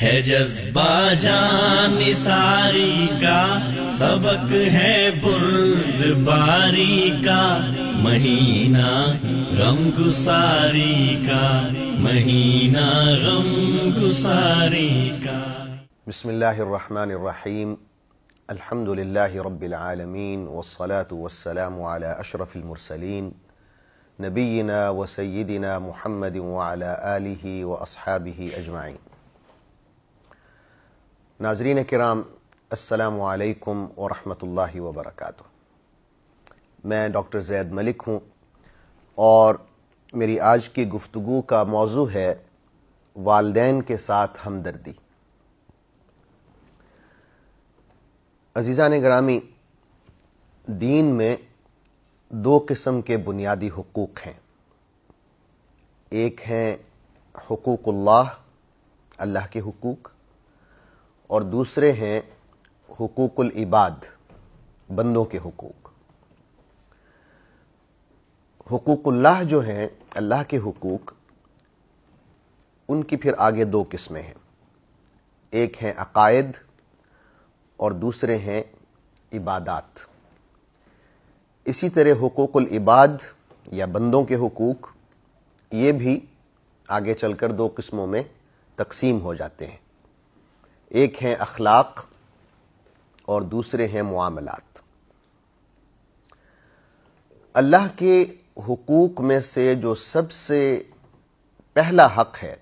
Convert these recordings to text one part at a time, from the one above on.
ہے جذبہ جان نثاری کا، سبق ہے بردباری کا، مہینہ غم گساری کا، مہینہ غم گساری کا۔ بسم اللہ الرحمن الرحیم، الحمد للہ رب العالمین، والصلاة والسلام علی اشرف المرسلین، نبینا و سیدنا محمد وعلی آلہ و اصحابہ اجمعین۔ ناظرین کرام، السلام علیکم ورحمۃ اللہ وبرکاتہ۔ میں ڈاکٹر زید ملک ہوں اور میری آج کی گفتگو کا موضوع ہے والدین کے ساتھ ہمدردی۔ عزیزان گرامی، دین میں دو قسم کے بنیادی حقوق ہیں۔ ایک ہیں حقوق اللہ کے حقوق، اور دوسرے ہیں حقوق العباد، بندوں کے حقوق۔ حقوق اللہ جو ہیں، اللہ کے حقوق، ان کی پھر آگے دو قسمیں ہیں۔ ایک ہیں عقائد اور دوسرے ہیں عبادات۔ اسی طرح حقوق العباد یا بندوں کے حقوق، یہ بھی آگے چل کر دو قسموں میں تقسیم ہو جاتے ہیں۔ ایک ہیں اخلاق اور دوسرے ہیں معاملات۔ اللہ کے حقوق میں سے جو سب سے پہلا حق ہے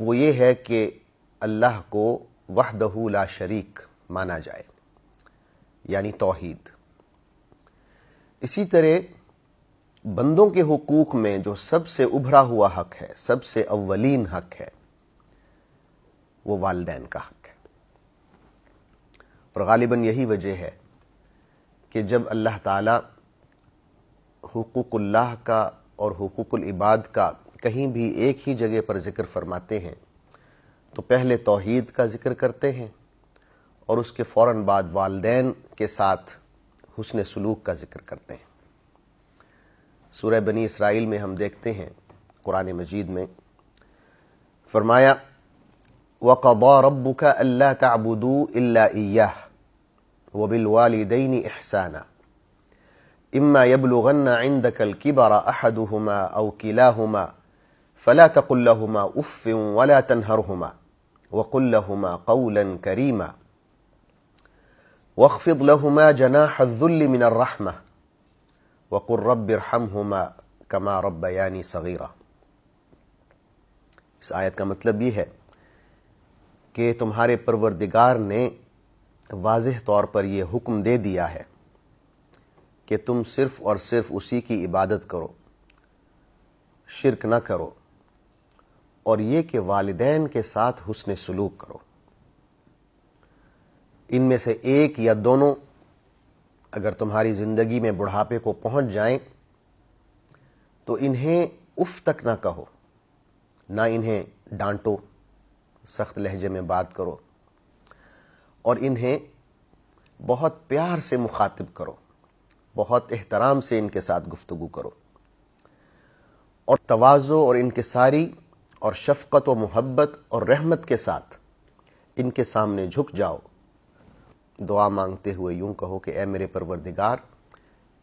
وہ یہ ہے کہ اللہ کو وحدہ لا شریک مانا جائے، یعنی توحید۔ اسی طرح بندوں کے حقوق میں جو سب سے ابھرا ہوا حق ہے، سب سے اولین حق ہے، وہ والدین کا حق ہے۔ اور غالباً یہی وجہ ہے کہ جب اللہ تعالی حقوق اللہ کا اور حقوق العباد کا کہیں بھی ایک ہی جگہ پر ذکر فرماتے ہیں تو پہلے توحید کا ذکر کرتے ہیں اور اس کے فوراً بعد والدین کے ساتھ حسن سلوک کا ذکر کرتے ہیں۔ سورہ بنی اسرائیل میں ہم دیکھتے ہیں، قرآن مجید میں فرمایا وَقَضَى رَبُّكَ أَلَّا تَعْبُدُوا إِلَّا إِيَّاهُ وَبِالْوَالِدَيْنِ إِحْسَانًا إِمَّا يَبْلُغَنَّ عِندَكَ الْكِبَرَ أَحَدُهُمَا أَوْ كِلَاهُمَا فَلَا تَقُل لَّهُمَا أُفٍّ وَلَا تَنْهَرْهُمَا وَقُل لَّهُمَا قَوْلًا كَرِيمًا وَاخْفِضْ لَهُمَا جَنَاحَ الذُّلِّ مِنَ الرَّحْمَةِ وَقُل رَّبِّ ارْحَمْهُمَا كَمَا رَبَّيَانِي صَغِيرًا۔ اس آیت کا مطلب یہ ہے کہ تمہارے پروردگار نے واضح طور پر یہ حکم دے دیا ہے کہ تم صرف اور صرف اسی کی عبادت کرو، شرک نہ کرو، اور یہ کہ والدین کے ساتھ حسن سلوک کرو۔ ان میں سے ایک یا دونوں اگر تمہاری زندگی میں بڑھاپے کو پہنچ جائیں تو انہیں اف تک نہ کہو، نہ انہیں ڈانٹو، سخت لہجے میں بات کرو، اور انہیں بہت پیار سے مخاطب کرو، بہت احترام سے ان کے ساتھ گفتگو کرو، اور تواضع اور انکساری اور شفقت و محبت اور رحمت کے ساتھ ان کے سامنے جھک جاؤ، دعا مانگتے ہوئے یوں کہو کہ اے میرے پروردگار،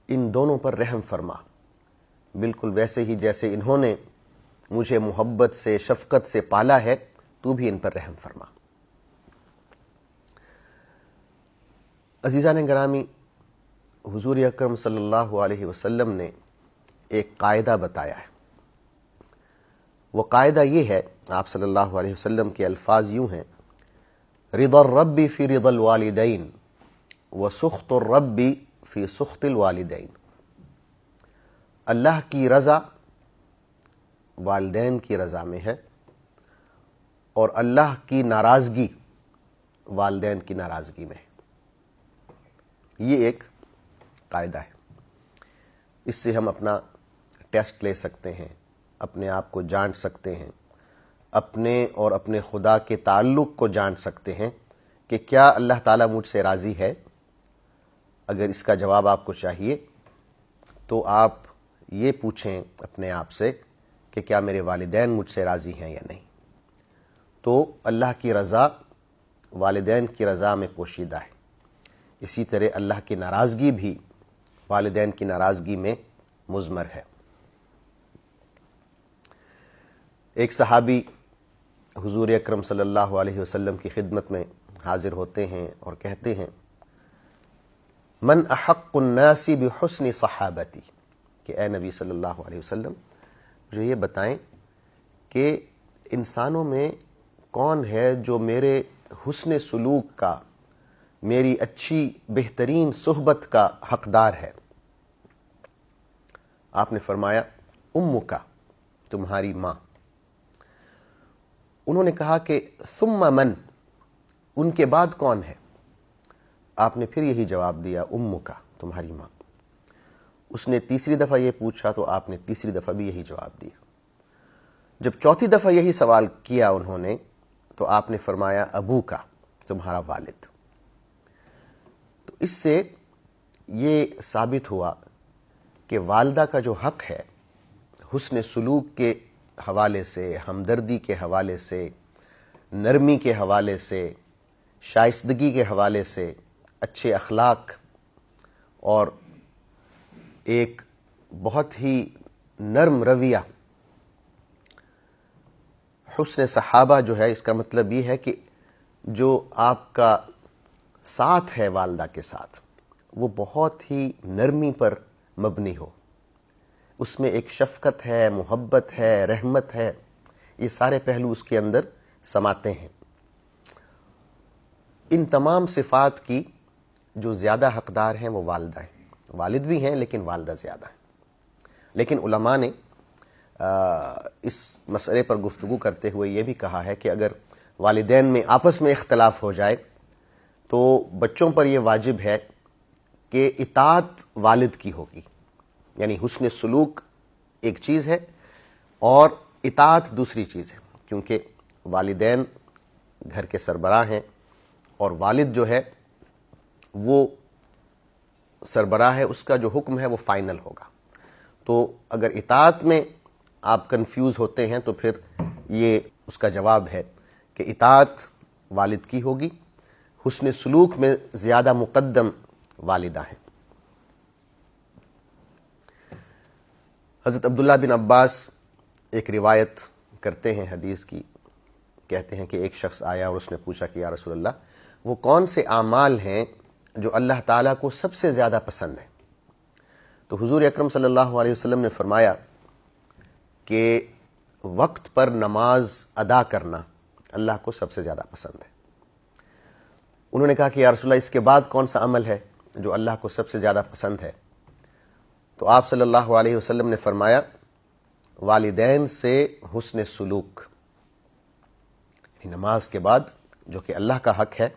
ان دونوں پر رحم فرما، بالکل ویسے ہی جیسے انہوں نے مجھے محبت سے، شفقت سے پالا ہے، تو بھی ان پر رحم فرما۔ عزیزان گرامی، حضور اکرم صلی اللہ علیہ وسلم نے ایک قاعدہ بتایا ہے۔ وہ قاعدہ یہ ہے، آپ صلی اللہ علیہ وسلم کے الفاظ یوں ہیں، رضا الرب فی رضا الوالدین وسخط الرب فی سخط الوالدین۔ اللہ کی رضا والدین کی رضا میں ہے، اور اللہ کی ناراضگی والدین کی ناراضگی میں ہے۔ یہ ایک قاعدہ ہے، اس سے ہم اپنا ٹیسٹ لے سکتے ہیں، اپنے آپ کو جانچ سکتے ہیں، اپنے اور اپنے خدا کے تعلق کو جانچ سکتے ہیں کہ کیا اللہ تعالیٰ مجھ سے راضی ہے۔ اگر اس کا جواب آپ کو چاہیے تو آپ یہ پوچھیں اپنے آپ سے کہ کیا میرے والدین مجھ سے راضی ہیں یا نہیں۔ تو اللہ کی رضا والدین کی رضا میں پوشیدہ ہے. اسی طرح اللہ کی ناراضگی بھی والدین کی ناراضگی میں مضمر ہے. ایک صحابی حضور اکرم صلی اللہ علیہ وسلم کی خدمت میں حاضر ہوتے ہیں اور کہتے ہیں من احق الناس بحسن صحابتی، کہ اے نبی صلی اللہ علیہ وسلم جو یہ بتائیں کہ انسانوں میں کون ہے جو میرے حسن سلوک کا، میری اچھی بہترین صحبت کا حقدار ہے. آپ نے فرمایا امک، تمہاری ماں. انہوں نے کہا کہ ثم من، ان کے بعد کون ہے؟ آپ نے پھر یہی جواب دیا امک، تمہاری ماں. اس نے تیسری دفعہ یہ پوچھا تو آپ نے تیسری دفعہ بھی یہی جواب دیا. جب چوتھی دفعہ یہی سوال کیا انہوں نے تو آپ نے فرمایا ابوک، تمہارا والد. تو اس سے یہ ثابت ہوا کہ والدہ کا جو حق ہے حسن سلوک کے حوالے سے، ہمدردی کے حوالے سے، نرمی کے حوالے سے، شائستگی کے حوالے سے، اچھے اخلاق اور ایک بہت ہی نرم رویہ. حسن صحابہ جو ہے اس کا مطلب یہ ہے کہ جو آپ کا ساتھ ہے والدہ کے ساتھ وہ بہت ہی نرمی پر مبنی ہو، اس میں ایک شفقت ہے، محبت ہے، رحمت ہے. یہ سارے پہلو اس کے اندر سماتے ہیں. ان تمام صفات کی جو زیادہ حقدار ہیں وہ والدہ ہیں. والد بھی ہیں لیکن والدہ زیادہ ہیں. لیکن علماء نے اس مسئلے پر گفتگو کرتے ہوئے یہ بھی کہا ہے کہ اگر والدین میں آپس میں اختلاف ہو جائے تو بچوں پر یہ واجب ہے کہ اطاعت والد کی ہوگی. یعنی حسن سلوک ایک چیز ہے اور اطاعت دوسری چیز ہے، کیونکہ والدین گھر کے سربراہ ہیں اور والد جو ہے وہ سربراہ ہے، اس کا جو حکم ہے وہ فائنل ہوگا. تو اگر اطاعت میں آپ کنفیوز ہوتے ہیں تو پھر یہ اس کا جواب ہے کہ اطاعت والد کی ہوگی، حسن سلوک میں زیادہ مقدم والدہ ہیں. حضرت عبداللہ بن عباس ایک روایت کرتے ہیں حدیث کی، کہتے ہیں کہ ایک شخص آیا اور اس نے پوچھا کہ یا رسول اللہ وہ کون سے اعمال ہیں جو اللہ تعالیٰ کو سب سے زیادہ پسند ہے؟ تو حضور اکرم صلی اللہ علیہ وسلم نے فرمایا کہ وقت پر نماز ادا کرنا اللہ کو سب سے زیادہ پسند ہے. انہوں نے کہا کہ یا رسول اللہ اس کے بعد کون سا عمل ہے جو اللہ کو سب سے زیادہ پسند ہے؟ تو آپ صلی اللہ علیہ وسلم نے فرمایا والدین سے حسن سلوک. نماز کے بعد جو کہ اللہ کا حق ہے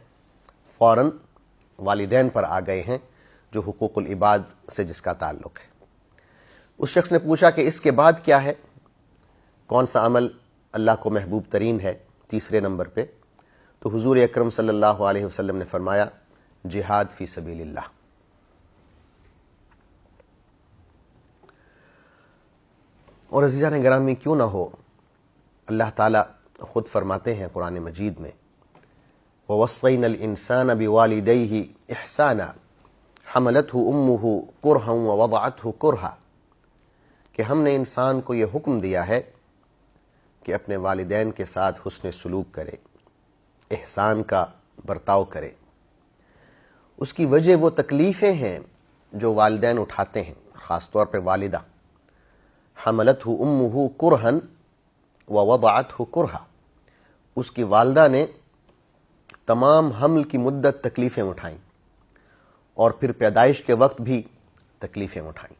فوراً والدین پر آ گئے ہیں جو حقوق العباد سے جس کا تعلق ہے. اس شخص نے پوچھا کہ اس کے بعد کیا ہے، کون سا عمل اللہ کو محبوب ترین ہے تیسرے نمبر پہ؟ تو حضور اکرم صلی اللہ علیہ وسلم نے فرمایا جہاد فی سبیل اللہ. اور عزیزان گرامی کیوں نہ ہو، اللہ تعالیٰ خود فرماتے ہیں قرآن مجید میں وَوَصَّيْنَا الْإِنسَانَ بِوَالِدَيْهِ إِحْسَانًا حَمَلَتْهُ أُمُّهُ كُرْهًا وَوَضَعَتْهُ كُرْهًا، کہ ہم نے انسان کو یہ حکم دیا ہے کہ اپنے والدین کے ساتھ حسن سلوک کرے، احسان کا برتاؤ کرے. اس کی وجہ وہ تکلیفیں ہیں جو والدین اٹھاتے ہیں، خاص طور پہ والدہ. حملتہ امہ کرہن ووضعتہ کرہا، اس کی والدہ نے تمام حمل کی مدت تکلیفیں اٹھائیں اور پھر پیدائش کے وقت بھی تکلیفیں اٹھائیں.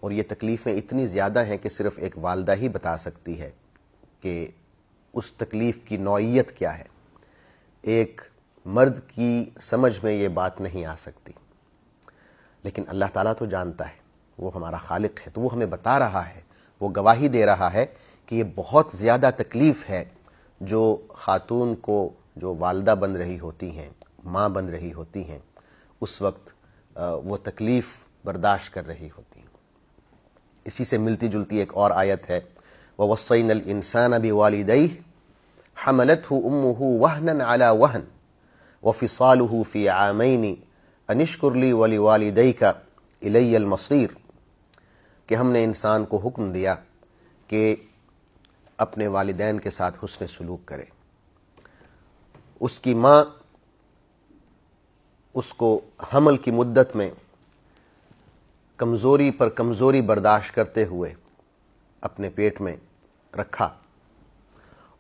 اور یہ تکلیفیں اتنی زیادہ ہیں کہ صرف ایک والدہ ہی بتا سکتی ہے کہ اس تکلیف کی نوعیت کیا ہے. ایک مرد کی سمجھ میں یہ بات نہیں آ سکتی، لیکن اللہ تعالیٰ تو جانتا ہے، وہ ہمارا خالق ہے، تو وہ ہمیں بتا رہا ہے، وہ گواہی دے رہا ہے کہ یہ بہت زیادہ تکلیف ہے جو خاتون کو، جو والدہ بن رہی ہوتی ہیں، ماں بن رہی ہوتی ہیں، اس وقت وہ تکلیف برداشت کر رہی ہوتی ہیں. اسی سے ملتی جلتی ایک اور آیت ہے وَوَصَّيْنَا الْإِنسَانَ بِوَالِدَيْهِ حملته امه وهنا على وهن وفصاله في عامين ان اشكر لي ولوالديك الي المصير، کہ ہم نے انسان کو حکم دیا کہ اپنے والدین کے ساتھ حسن سلوک کرے. اس کی ماں اس کو حمل کی مدت میں کمزوری پر کمزوری برداشت کرتے ہوئے اپنے پیٹ میں رکھا،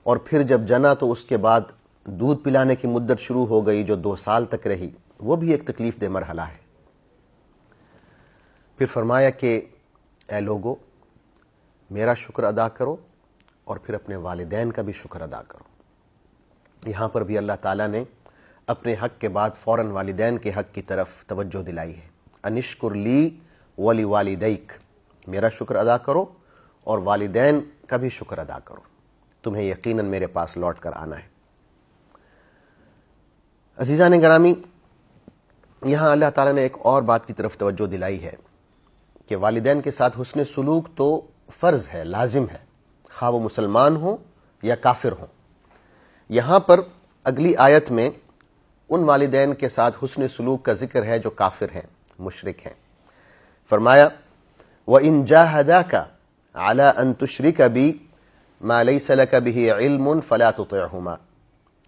اور پھر جب جنا تو اس کے بعد دودھ پلانے کی مدت شروع ہو گئی جو 2 سال تک رہی. وہ بھی ایک تکلیف دہ مرحلہ ہے. پھر فرمایا کہ اے لوگو، میرا شکر ادا کرو اور پھر اپنے والدین کا بھی شکر ادا کرو. یہاں پر بھی اللہ تعالیٰ نے اپنے حق کے بعد فوراً والدین کے حق کی طرف توجہ دلائی ہے. انشکر لی ولی والدیک، میرا شکر ادا کرو اور والدین کا بھی شکر ادا کرو، تمہیں یقیناً میرے پاس لوٹ کر آنا ہے. عزیزان گرامی، یہاں اللہ تعالیٰ نے ایک اور بات کی طرف توجہ دلائی ہے کہ والدین کے ساتھ حسن سلوک تو فرض ہے، لازم ہے، خواہ وہ مسلمان ہوں یا کافر ہوں. یہاں پر اگلی آیت میں ان والدین کے ساتھ حسن سلوک کا ذکر ہے جو کافر ہیں، مشرک ہیں. فرمایا وَإِن جَاهَدَاكَ عَلَىٰ أَن تُشْرِكَ بِي مَا لَيْسَ لَكَ بِهِ عِلْمٌ فَلَا تُطِعْهُمَا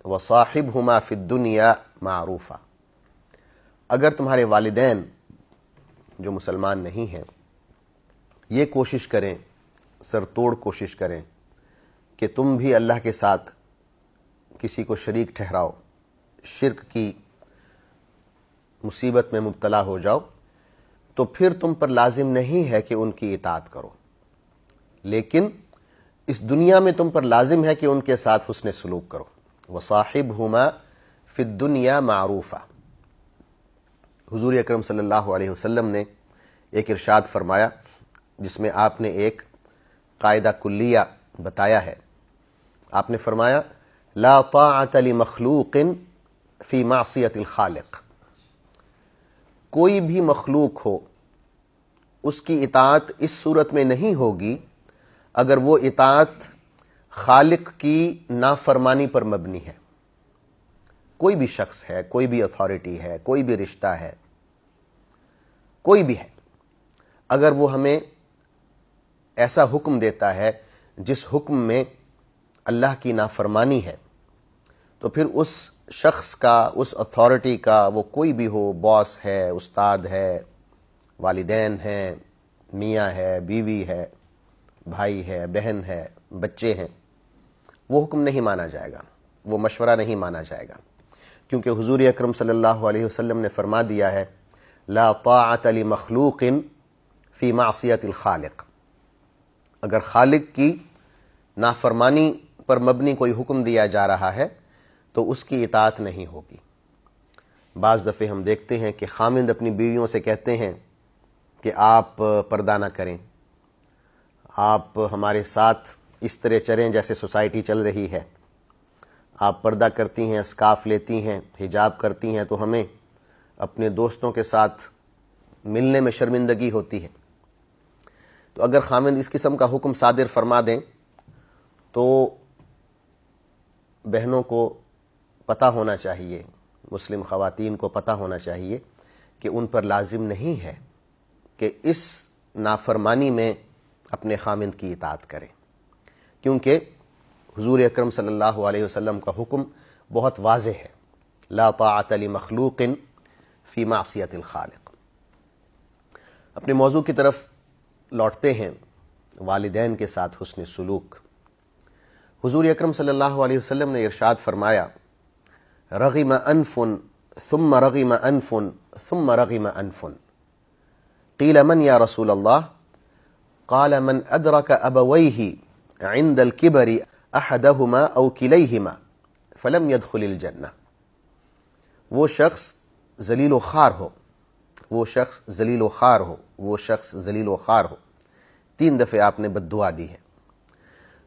وَصَاحِبْهُمَا فِي الدُّنْيَا مَعْرُوفًا. اگر تمہارے والدین جو مسلمان نہیں ہیں یہ کوشش کریں، سرتوڑ کوشش کریں کہ تم بھی اللہ کے ساتھ کسی کو شریک ٹھہراؤ، شرک کی مصیبت میں مبتلا ہو جاؤ، تو پھر تم پر لازم نہیں ہے کہ ان کی اطاعت کرو، لیکن اس دنیا میں تم پر لازم ہے کہ ان کے ساتھ حسن سلوک کرو. وَصَاحِبْهُمَا فِي الدُّنْيَا مَعْرُوفًا. حضور اکرم صلی اللہ علیہ وسلم نے ایک ارشاد فرمایا جس میں آپ نے ایک قاعدہ کلیہ بتایا ہے. آپ نے فرمایا لا طاعۃ لمخلوق فی معصیۃ الخالق. کوئی بھی مخلوق ہو اس کی اطاعت اس صورت میں نہیں ہوگی اگر وہ اطاعت خالق کی نافرمانی پر مبنی ہے. کوئی بھی شخص ہے، کوئی بھی اتھارٹی ہے، کوئی بھی رشتہ ہے، کوئی بھی ہے، اگر وہ ہمیں ایسا حکم دیتا ہے جس حکم میں اللہ کی نافرمانی ہے تو پھر اس شخص کا، اس اتھارٹی کا، وہ کوئی بھی ہو، باس ہے، استاد ہے، والدین ہیں، میاں ہے، بیوی ہے، بھائی ہے، بہن ہے، بچے ہیں، وہ حکم نہیں مانا جائے گا، وہ مشورہ نہیں مانا جائے گا، کیونکہ حضور اکرم صلی اللہ علیہ وسلم نے فرما دیا ہے لا طاعۃ لمخلوق فی معصیۃ الخالق. اگر خالق کی نافرمانی پر مبنی کوئی حکم دیا جا رہا ہے تو اس کی اطاعت نہیں ہوگی. بعض دفعے ہم دیکھتے ہیں کہ خامند اپنی بیویوں سے کہتے ہیں کہ آپ پردہ نہ کریں، آپ ہمارے ساتھ اس طرح چلیں جیسے سوسائٹی چل رہی ہے، آپ پردہ کرتی ہیں، اسکارف لیتی ہیں، حجاب کرتی ہیں تو ہمیں اپنے دوستوں کے ساتھ ملنے میں شرمندگی ہوتی ہے. تو اگر خامند اس قسم کا حکم صادر فرما دیں تو بہنوں کو پتہ ہونا چاہیے، مسلم خواتین کو پتہ ہونا چاہیے کہ ان پر لازم نہیں ہے کہ اس نافرمانی میں اپنے خامند کی اطاعت کریں، کیونکہ حضور اکرم صلی اللہ علیہ وسلم کا حکم بہت واضح ہے لا طاعۃ لمخلوق فی معصیۃ الخالق. اپنے موضوع کی طرف لوٹتے ہیں، والدین کے ساتھ حسن سلوک. حضور اکرم صلی اللہ علیہ وسلم نے ارشاد فرمایا رغم انف ثم رغم انف ثم رغم انف. قیل من یا رسول اللہ؟ قال من ادرک ابویہ عند الکبر احدہما او کلیہما فلم يدخل الجنہ. وہ شخص ذلیل و خوار ہو، وہ شخص ذلیل و خوار ہو، وہ شخص ذلیل و خوار ہو. 3 دفعے آپ نے بد دعا دی ہے.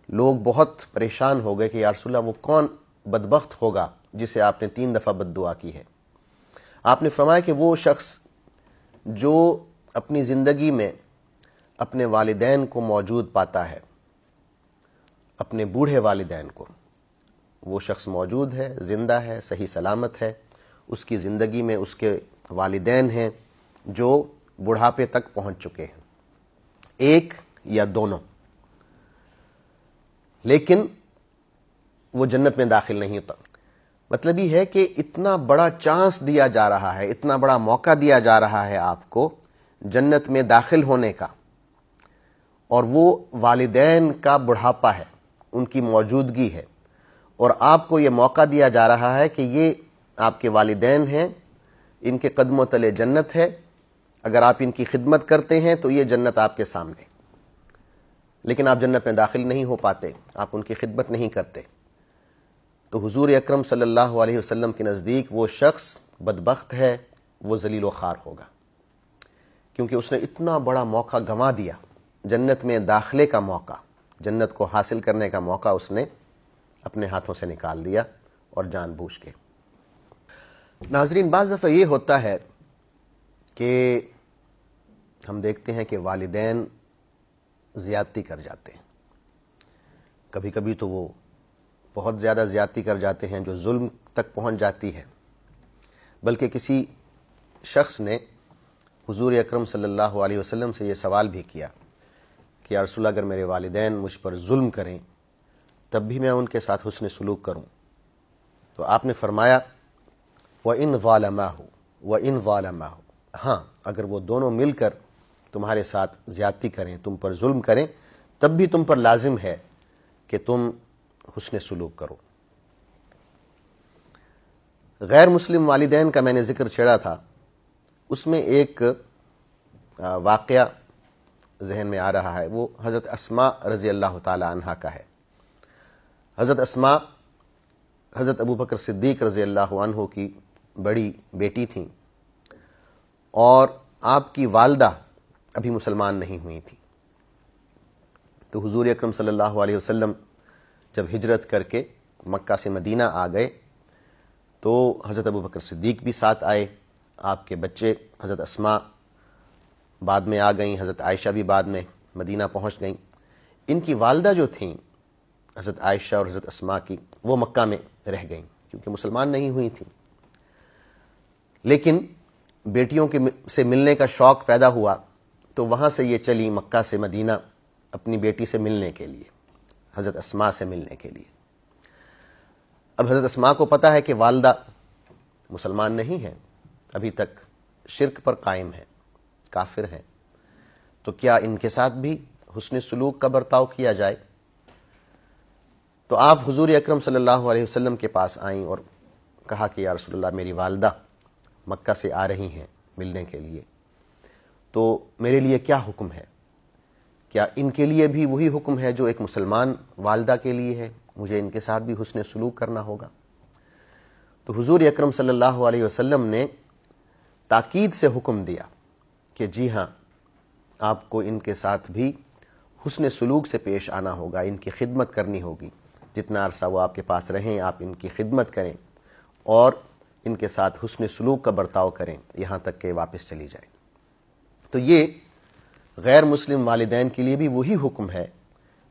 لوگ بہت پریشان ہو گئے کہ یا رسول اللہ وہ کون بدبخت ہوگا جسے آپ نے 3 دفعہ بد دعا کی ہے. آپ نے فرمایا کہ وہ شخص جو اپنی زندگی میں اپنے والدین کو موجود پاتا ہے، اپنے بوڑھے والدین کو، وہ شخص موجود ہے، زندہ ہے، صحیح سلامت ہے، اس کی زندگی میں اس کے والدین ہیں جو بڑھاپے تک پہنچ چکے ہیں، ایک یا دونوں، لیکن وہ جنت میں داخل نہیں ہوتا۔ مطلب یہ ہے کہ اتنا بڑا چانس دیا جا رہا ہے، اتنا بڑا موقع دیا جا رہا ہے آپ کو جنت میں داخل ہونے کا، اور وہ والدین کا بڑھاپا ہے، ان کی موجودگی ہے، اور آپ کو یہ موقع دیا جا رہا ہے کہ یہ آپ کے والدین ہیں، ان کے قدموں تلے جنت ہے، اگر آپ ان کی خدمت کرتے ہیں تو یہ جنت آپ کے سامنے، لیکن آپ جنت میں داخل نہیں ہو پاتے، آپ ان کی خدمت نہیں کرتے، تو حضور اکرم صلی اللہ علیہ وسلم کے نزدیک وہ شخص بدبخت ہے، وہ ذلیل و خوار ہوگا، کیونکہ اس نے اتنا بڑا موقع گنوا دیا، جنت میں داخلے کا موقع، جنت کو حاصل کرنے کا موقع اس نے اپنے ہاتھوں سے نکال دیا، اور جان بوجھ کے۔ ناظرین، بعض دفعہ یہ ہوتا ہے کہ ہم دیکھتے ہیں کہ والدین زیادتی کر جاتے ہیں، کبھی کبھی تو وہ بہت زیادہ زیادتی کر جاتے ہیں جو ظلم تک پہنچ جاتی ہے، بلکہ کسی شخص نے حضور اکرم صلی اللہ علیہ وسلم سے یہ سوال بھی کیا کہ یا رسول اللہ، اگر میرے والدین مجھ پر ظلم کریں تب بھی میں ان کے ساتھ حسن سلوک کروں؟ تو آپ نے فرمایا وَإِنْ ظَالَمَاهُ وَإِنْ ظَالَمَاهُ، ہاں، اگر وہ دونوں مل کر تمہارے ساتھ زیادتی کریں، تم پر ظلم کریں، تب بھی تم پر لازم ہے کہ تم حسن سلوک کرو۔ غیر مسلم والدین کا میں نے ذکر چھیڑا تھا، اس میں ایک واقعہ ذہن میں آ رہا ہے، وہ حضرت اسماء رضی اللہ تعالی عنہا کا ہے۔ حضرت اسماء حضرت ابو بکر صدیق رضی اللہ عنہ کی بڑی بیٹی تھیں، اور آپ کی والدہ ابھی مسلمان نہیں ہوئی تھی، تو حضور اکرم صلی اللہ علیہ وسلم جب ہجرت کر کے مکہ سے مدینہ آ گئے تو حضرت ابو بکر صدیق بھی ساتھ آئے، آپ کے بچے حضرت اسماء بعد میں آ گئیں، حضرت عائشہ بھی بعد میں مدینہ پہنچ گئیں۔ ان کی والدہ جو تھیں حضرت عائشہ اور حضرت اسماء کی، وہ مکہ میں رہ گئیں کیونکہ مسلمان نہیں ہوئی تھیں، لیکن بیٹیوں سے ملنے کا شوق پیدا ہوا تو وہاں سے یہ چلی مکہ سے مدینہ اپنی بیٹی سے ملنے کے لیے، حضرت اسماء سے ملنے کے لیے۔ اب حضرت اسماء کو پتا ہے کہ والدہ مسلمان نہیں ہے، ابھی تک شرک پر قائم ہے، کافر ہیں، تو کیا ان کے ساتھ بھی حسن سلوک کا برتاؤ کیا جائے؟ تو آپ حضور اکرم صلی اللہ علیہ وسلم کے پاس آئیں اور کہا کہ یا رسول اللہ، میری والدہ مکہ سے آ رہی ہیں ملنے کے لیے، تو میرے لیے کیا حکم ہے؟ کیا ان کے لیے بھی وہی حکم ہے جو ایک مسلمان والدہ کے لیے ہے؟ مجھے ان کے ساتھ بھی حسن سلوک کرنا ہوگا؟ تو حضور اکرم صلی اللہ علیہ وسلم نے تاکید سے حکم دیا کہ جی ہاں، آپ کو ان کے ساتھ بھی حسن سلوک سے پیش آنا ہوگا، ان کی خدمت کرنی ہوگی، جتنا عرصہ وہ آپ کے پاس رہیں آپ ان کی خدمت کریں اور ان کے ساتھ حسن سلوک کا برتاؤ کریں یہاں تک کہ واپس چلی جائیں۔ تو یہ غیر مسلم والدین کے لیے بھی وہی حکم ہے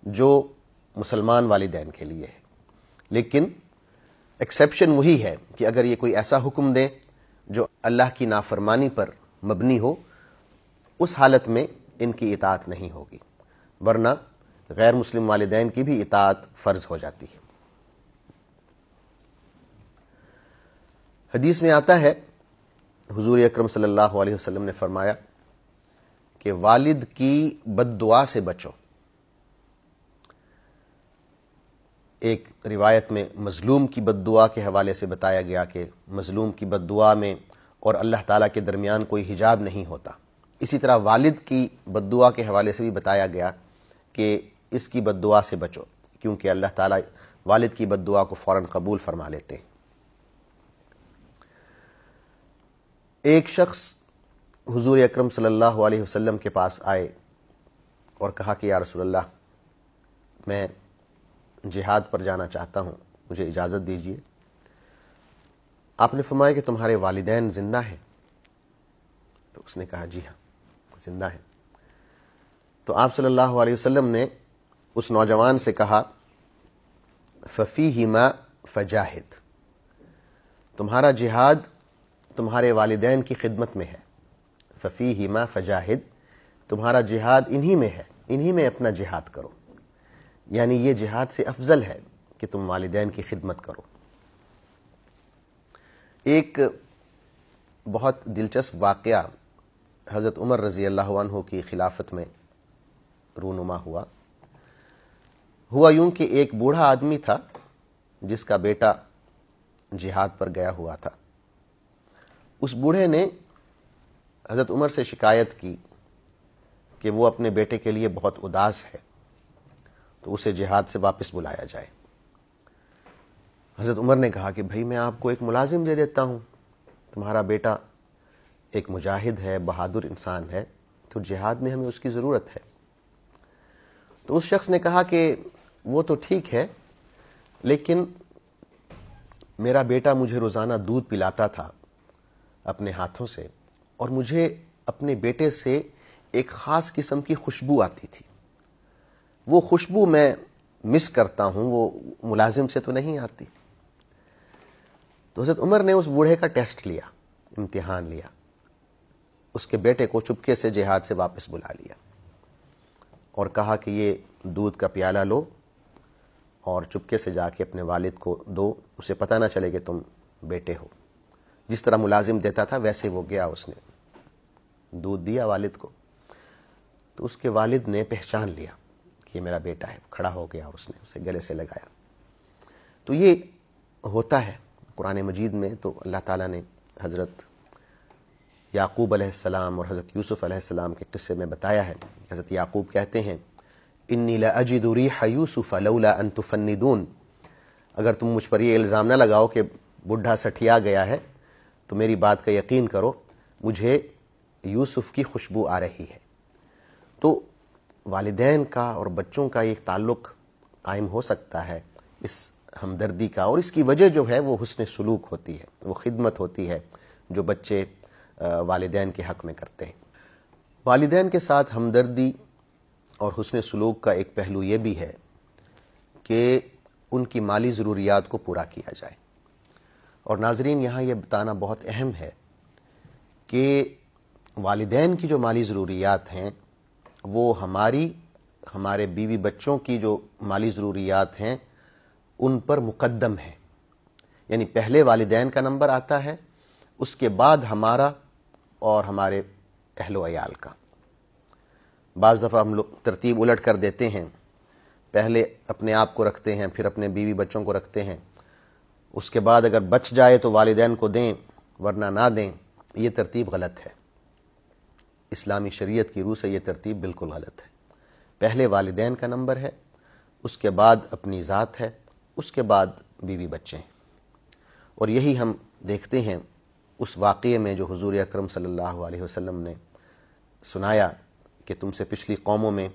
جو مسلمان والدین کے لیے ہے، لیکن ایکسیپشن وہی ہے کہ اگر یہ کوئی ایسا حکم دیں جو اللہ کی نافرمانی پر مبنی ہو، اس حالت میں ان کی اطاعت نہیں ہوگی، ورنہ غیر مسلم والدین کی بھی اطاعت فرض ہو جاتی ہے۔ حدیث میں آتا ہے حضور اکرم صلی اللہ علیہ وسلم نے فرمایا کہ والد کی بد دعا سے بچو۔ ایک روایت میں مظلوم کی بد دعا کے حوالے سے بتایا گیا کہ مظلوم کی بد دعا میں اور اللہ تعالیٰ کے درمیان کوئی حجاب نہیں ہوتا۔ اسی طرح والد کی بد دعا کے حوالے سے بھی بتایا گیا کہ اس کی بد دعا سے بچو، کیونکہ اللہ تعالیٰ والد کی بد دعا کو فوراً قبول فرما لیتے ہیں۔ ایک شخص حضور اکرم صلی اللہ علیہ وسلم کے پاس آئے اور کہا کہ یا رسول اللہ، میں جہاد پر جانا چاہتا ہوں، مجھے اجازت دیجیے۔ آپ نے فرمایا کہ تمہارے والدین زندہ ہیں؟ تو اس نے کہا جی ہاں، زندہ ہیں۔ تو آپ صلی اللہ علیہ وسلم نے اس نوجوان سے کہا فَفِيهِمَا فجاہد، تمہارا جہاد تمہارے والدین کی خدمت میں ہے. ففیہما فجاہد، تمہارا جہاد انہی میں ہے، انہی میں اپنا جہاد کرو. یعنی یہ جہاد سے افضل ہے کہ تم والدین کی خدمت کرو. ایک بہت دلچسپ واقعہ حضرت عمر رضی اللہ عنہ کی خلافت میں رونما ہوا یوں کہ ایک بوڑھا آدمی تھا جس کا بیٹا جہاد پر گیا ہوا تھا. اس بوڑھے نے حضرت عمر سے شکایت کی کہ وہ اپنے بیٹے کے لیے بہت اداس ہے، تو اسے جہاد سے واپس بلایا جائے. حضرت عمر نے کہا کہ بھئی میں آپ کو ایک ملازم دے دیتا ہوں، تمہارا بیٹا ایک مجاہد ہے، بہادر انسان ہے، تو جہاد میں ہمیں اس کی ضرورت ہے. تو اس شخص نے کہا کہ وہ تو ٹھیک ہے، لیکن میرا بیٹا مجھے روزانہ دودھ پلاتا تھا اپنے ہاتھوں سے، اور مجھے اپنے بیٹے سے ایک خاص قسم کی خوشبو آتی تھی. وہ خوشبو میں مس کرتا ہوں، وہ ملازم سے تو نہیں آتی. تو حضرت عمر نے اس بوڑھے کا ٹیسٹ لیا، امتحان لیا، اس کے بیٹے کو چپکے سے جہاد سے واپس بلا لیا اور کہا کہ یہ دودھ کا پیالہ لو اور چپکے سے جا کے اپنے والد کو دو، اسے پتہ نہ چلے کہ تم بیٹے ہو. جس طرح ملازم دیتا تھا ویسے وہ گیا، اس نے دودھ دیا والد کو. تو اس کے والد نے پہچان لیا کہ یہ میرا بیٹا ہے، کھڑا ہو گیا، اس نے اسے گلے سے لگایا. تو یہ ہوتا ہے قرآن مجید میں. تو اللہ تعالیٰ نے حضرت یعقوب علیہ السلام اور حضرت یوسف علیہ السلام کے قصے میں بتایا ہے. حضرت یعقوب کہتے ہیں انی لاجد ریح یوسف لولا ان تفندون، اگر تم مجھ پر یہ الزام نہ لگاؤ کہ بڈھا سٹھیا گیا ہے تو میری بات کا یقین کرو، مجھے یوسف کی خوشبو آ رہی ہے. تو والدین کا اور بچوں کا ایک تعلق قائم ہو سکتا ہے اس ہمدردی کا، اور اس کی وجہ جو ہے وہ حسن سلوک ہوتی ہے، وہ خدمت ہوتی ہے جو بچے والدین کے حق میں کرتے ہیں. والدین کے ساتھ ہمدردی اور حسن سلوک کا ایک پہلو یہ بھی ہے کہ ان کی مالی ضروریات کو پورا کیا جائے. اور ناظرین، یہاں یہ بتانا بہت اہم ہے کہ والدین کی جو مالی ضروریات ہیں وہ ہمارے بیوی بچوں کی جو مالی ضروریات ہیں ان پر مقدم ہے. یعنی پہلے والدین کا نمبر آتا ہے، اس کے بعد ہمارا اور ہمارے اہل و عیال کا. بعض دفعہ ہم لوگ ترتیب الٹ کر دیتے ہیں، پہلے اپنے آپ کو رکھتے ہیں، پھر اپنے بیوی بچوں کو رکھتے ہیں، اس کے بعد اگر بچ جائے تو والدین کو دیں ورنہ نہ دیں. یہ ترتیب غلط ہے. اسلامی شریعت کی روح سے یہ ترتیب بالکل غلط ہے. پہلے والدین کا نمبر ہے، اس کے بعد اپنی ذات ہے، اس کے بعد بیوی بچے ہیں. اور یہی ہم دیکھتے ہیں اس واقعے میں جو حضور اکرم صلی اللہ علیہ وسلم نے سنایا کہ تم سے پچھلی قوموں میں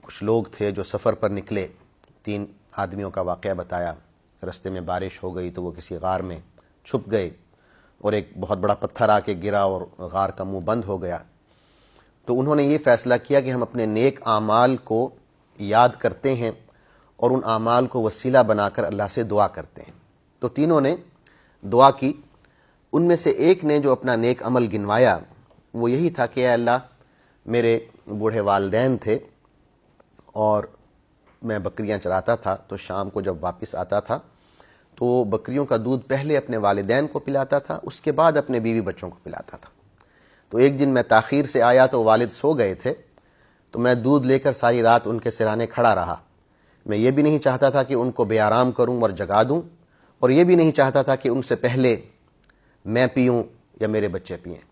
کچھ لوگ تھے جو سفر پر نکلے. 3 آدمیوں کا واقعہ بتایا. رستے میں بارش ہو گئی تو وہ کسی غار میں چھپ گئے اور ایک بہت بڑا پتھر آ کے گرا اور غار کا منہ بند ہو گیا. تو انہوں نے یہ فیصلہ کیا کہ ہم اپنے نیک اعمال کو یاد کرتے ہیں اور ان اعمال کو وسیلہ بنا کر اللہ سے دعا کرتے ہیں. تو تینوں نے دعا کی. ان میں سے ایک نے جو اپنا نیک عمل گنوایا وہ یہی تھا کہ اے اللہ، میرے بوڑھے والدین تھے اور میں بکریاں چراتا تھا، تو شام کو جب واپس آتا تھا تو بکریوں کا دودھ پہلے اپنے والدین کو پلاتا تھا، اس کے بعد اپنے بیوی بچوں کو پلاتا تھا. تو ایک دن میں تاخیر سے آیا تو والد سو گئے تھے، تو میں دودھ لے کر ساری رات ان کے سرانے کھڑا رہا. میں یہ بھی نہیں چاہتا تھا کہ ان کو بے آرام کروں اور جگا دوں، اور یہ بھی نہیں چاہتا تھا کہ ان سے پہلے میں پیوں یا میرے بچے پئیں.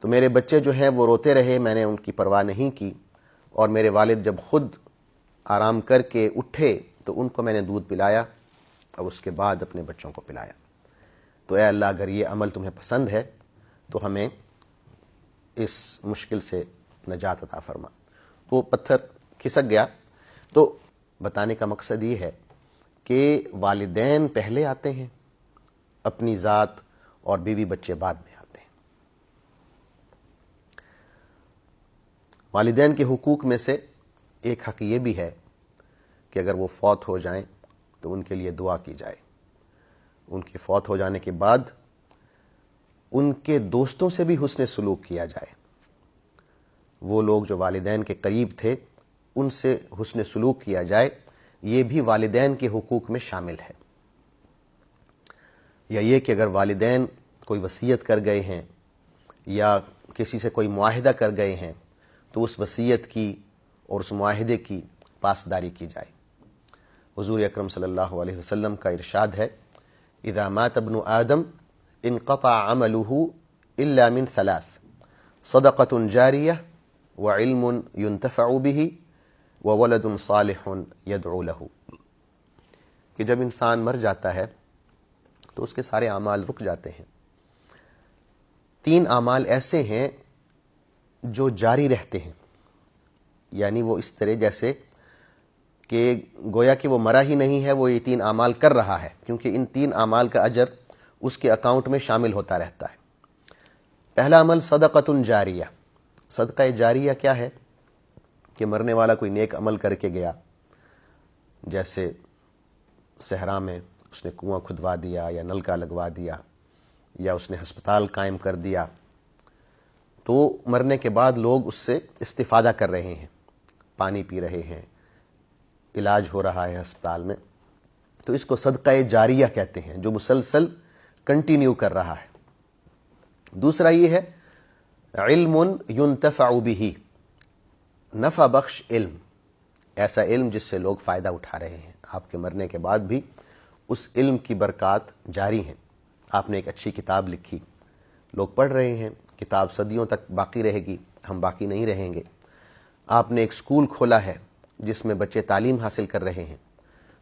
تو میرے بچے جو ہیں وہ روتے رہے، میں نے ان کی پرواہ نہیں کی، اور میرے والد جب خود آرام کر کے اٹھے تو ان کو میں نے دودھ پلایا اور اس کے بعد اپنے بچوں کو پلایا. تو اے اللہ، اگر یہ عمل تمہیں پسند ہے تو ہمیں اس مشکل سے نجات عطا فرما. تو پتھر کھسک گیا. تو بتانے کا مقصد یہ ہے کہ والدین پہلے آتے ہیں، اپنی ذات اور بیوی بچے بعد میں آتے ہیں. والدین کے حقوق میں سے ایک حق یہ بھی ہے کہ اگر وہ فوت ہو جائیں تو ان کے لیے دعا کی جائے. ان کے فوت ہو جانے کے بعد ان کے دوستوں سے بھی حسن سلوک کیا جائے. وہ لوگ جو والدین کے قریب تھے ان سے حسن سلوک کیا جائے. یہ بھی والدین کے حقوق میں شامل ہے. یا یہ کہ اگر والدین کوئی وصیت کر گئے ہیں یا کسی سے کوئی معاہدہ کر گئے ہیں تو اس وصیت کی اور اس معاہدے کی پاسداری کی جائے. حضور اکرم صلی اللہ علیہ وسلم کا ارشاد ہے اذا مات ابن آدم انقطع عمله الا من ثلاث صدقة جاریہ وعلم ينتفع به وولد صالح يدعو له. کہ جب انسان مر جاتا ہے تو اس کے سارے اعمال رک جاتے ہیں. 3 اعمال ایسے ہیں جو جاری رہتے ہیں، یعنی وہ اس طرح جیسے کہ گویا کہ وہ مرا ہی نہیں ہے، وہ یہ 3 اعمال کر رہا ہے، کیونکہ ان 3 اعمال کا اجر اس کے اکاؤنٹ میں شامل ہوتا رہتا ہے. پہلا عمل صدقۃ جاریہ. صدقہ جاریہ کیا ہے؟ کہ مرنے والا کوئی نیک عمل کر کے گیا، جیسے صحرا میں اس نے کنواں کھدوا دیا یا نلکا لگوا دیا یا اس نے ہسپتال قائم کر دیا، تو مرنے کے بعد لوگ اس سے استفادہ کر رہے ہیں، پانی پی رہے ہیں، علاج ہو رہا ہے ہسپتال میں، تو اس کو صدقہ جاریہ کہتے ہیں، جو مسلسل کنٹینیو کر رہا ہے. دوسرا یہ ہے علم ينتفع به، نفع بخش علم، ایسا علم جس سے لوگ فائدہ اٹھا رہے ہیں. آپ کے مرنے کے بعد بھی اس علم کی برکات جاری ہیں. آپ نے ایک اچھی کتاب لکھی، لوگ پڑھ رہے ہیں، کتاب صدیوں تک باقی رہے گی، ہم باقی نہیں رہیں گے. آپ نے ایک سکول کھولا ہے جس میں بچے تعلیم حاصل کر رہے ہیں،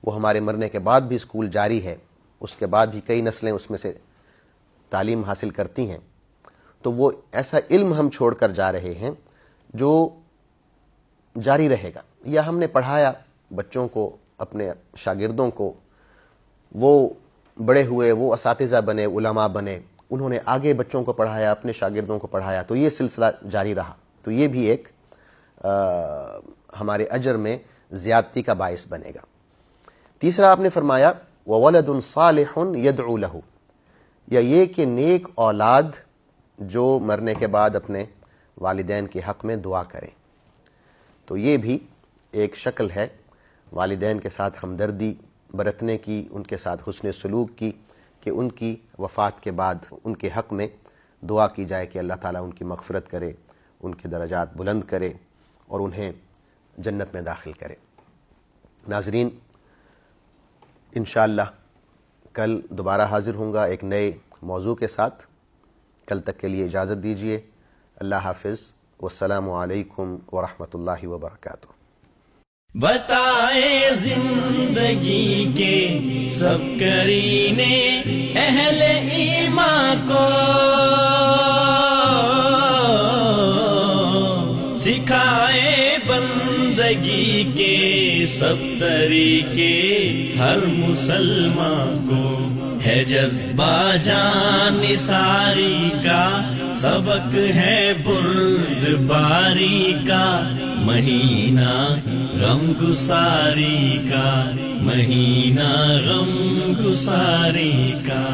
وہ ہمارے مرنے کے بعد بھی سکول جاری ہے، اس کے بعد بھی کئی نسلیں اس میں سے تعلیم حاصل کرتی ہیں. تو وہ ایسا علم ہم چھوڑ کر جا رہے ہیں جو جاری رہے گا. یا ہم نے پڑھایا بچوں کو، اپنے شاگردوں کو، وہ بڑے ہوئے، وہ اساتذہ بنے، علماء بنے، انہوں نے آگے بچوں کو پڑھایا، اپنے شاگردوں کو پڑھایا، تو یہ سلسلہ جاری رہا. تو یہ بھی ایک ہمارے اجر میں زیادتی کا باعث بنے گا. تیسرا آپ نے فرمایا وَوَلَدٌ صَالِحٌ يَدْعُو لَهُ، یا یہ کہ نیک اولاد جو مرنے کے بعد اپنے والدین کے حق میں دعا کریں. تو یہ بھی ایک شکل ہے والدین کے ساتھ ہمدردی برتنے کی، ان کے ساتھ حسن سلوک کی، کہ ان کی وفات کے بعد ان کے حق میں دعا کی جائے کہ اللہ تعالیٰ ان کی مغفرت کرے، ان کے درجات بلند کرے اور انہیں جنت میں داخل کرے. ناظرین، انشاءاللہ کل دوبارہ حاضر ہوں گا ایک نئے موضوع کے ساتھ. کل تک کے لیے اجازت دیجیے. اللہ حافظ، والسلام علیکم ورحمۃ اللہ وبرکاتہ. بتائے زندگی کے سب کرینے اہل ایمان کو، سکھائے بندگی کے سب طریقے ہر مسلمان کو. ہے جذبہ جان نثاری کا، سبق ہے بردباری کا، مہینہ غم گساری کا، مہینہ غم گساری کا.